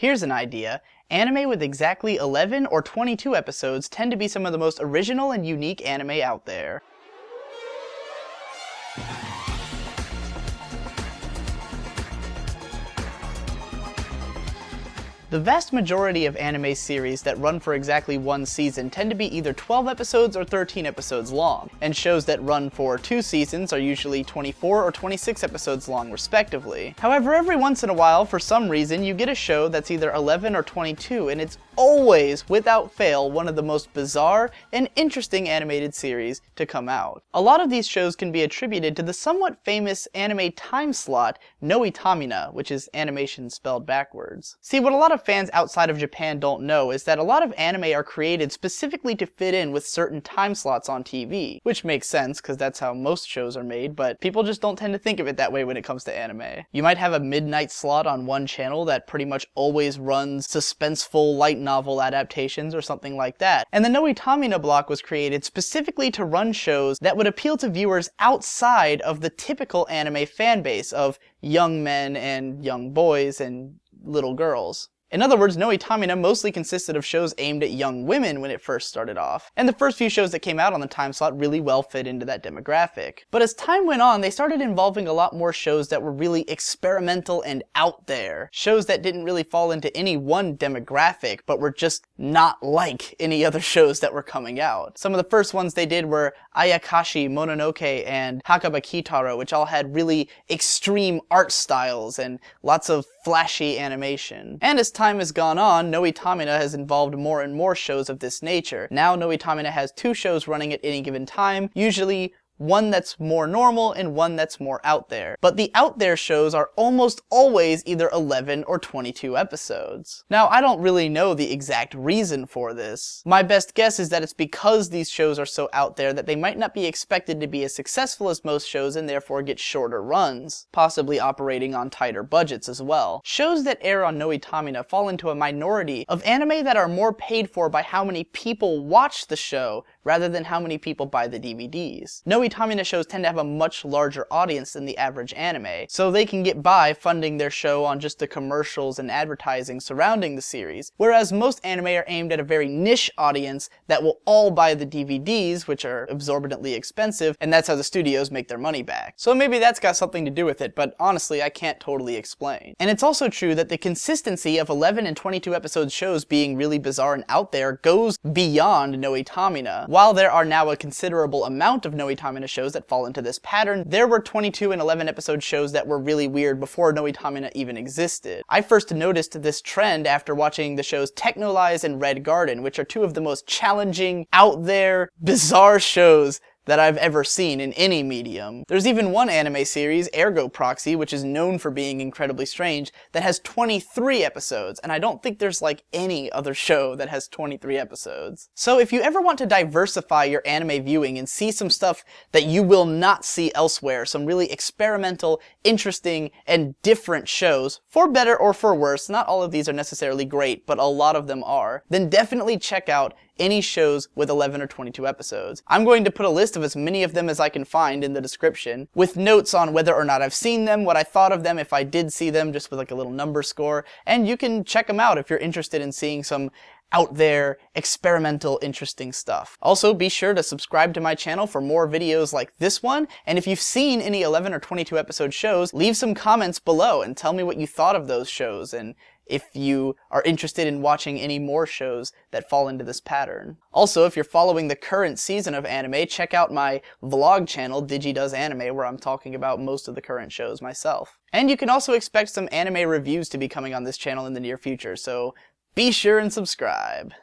Here's an idea. Anime with exactly 11 or 22 episodes tend to be some of the most original and unique anime out there. The vast majority of anime series that run for exactly one season tend to be either 12 episodes or 13 episodes long, and shows that run for 2 seasons are usually 24 or 26 episodes long respectively. However, every once in a while, for some reason, you get a show that's either 11 or 22, and it's always, without fail, one of the most bizarre and interesting animated series to come out. A lot of these shows can be attributed to the somewhat famous anime time slot, Noitamina, which is animation spelled backwards. See, what a lot of fans outside of Japan don't know is that a lot of anime are created specifically to fit in with certain time slots on TV, which makes sense because that's how most shows are made, but people just don't tend to think of it that way when it comes to anime. You might have a midnight slot on one channel that pretty much always runs suspenseful light novel adaptations or something like that, and the Noitamina block was created specifically to run shows that would appeal to viewers outside of the typical anime fan base of young men and young boys and little girls. In other words, Noitamina mostly consisted of shows aimed at young women when it first started off, and the first few shows that came out on the time slot really well fit into that demographic. But as time went on, they started involving a lot more shows that were really experimental and out there. Shows that didn't really fall into any one demographic, but were just not like any other shows that were coming out. Some of the first ones they did were Ayakashi, Mononoke, and Hakaba Kitaro, which all had really extreme art styles and lots of flashy animation. And as time has gone on, Noitamina has involved more and more shows of this nature. Now Noitamina has 2 shows running at any given time, usually one that's more normal and one that's more out there. But the out there shows are almost always either 11 or 22 episodes. Now, I don't really know the exact reason for this. My best guess is that it's because these shows are so out there that they might not be expected to be as successful as most shows and therefore get shorter runs, possibly operating on tighter budgets as well. Shows that air on Noitamina fall into a minority of anime that are more paid for by how many people watch the show rather than how many people buy the DVDs. Noitamina shows tend to have a much larger audience than the average anime, so they can get by funding their show on just the commercials and advertising surrounding the series, whereas most anime are aimed at a very niche audience that will all buy the DVDs, which are exorbitantly expensive, and that's how the studios make their money back. So maybe that's got something to do with it, but honestly, I can't totally explain. And it's also true that the consistency of 11 and 22 episode shows being really bizarre and out there goes beyond Noitamina. While there are now a considerable amount of Noitamina shows that fall into this pattern, there were 22 and 11 episode shows that were really weird before Noitamina even existed. I first noticed this trend after watching the shows Technolize and Red Garden, which are 2 of the most challenging, out there, bizarre shows that I've ever seen in any medium. There's even one anime series, Ergo Proxy, which is known for being incredibly strange, that has 23 episodes, and I don't think there's like any other show that has 23 episodes. So if you ever want to diversify your anime viewing and see some stuff that you will not see elsewhere, some really experimental, interesting, and different shows, for better or for worse, not all of these are necessarily great, but a lot of them are, then definitely check out any shows with 11 or 22 episodes. I'm going to put a list of as many of them as I can find in the description, with notes on whether or not I've seen them, what I thought of them if I did see them, just with like a little number score, and you can check them out if you're interested in seeing some out there, experimental, interesting stuff. Also, be sure to subscribe to my channel for more videos like this one, and if you've seen any 11 or 22 episode shows, leave some comments below and tell me what you thought of those shows, and if you are interested in watching any more shows that fall into this pattern. Also, if you're following the current season of anime, check out my vlog channel, DigiDoes Anime, where I'm talking about most of the current shows myself. And you can also expect some anime reviews to be coming on this channel in the near future, so be sure and subscribe.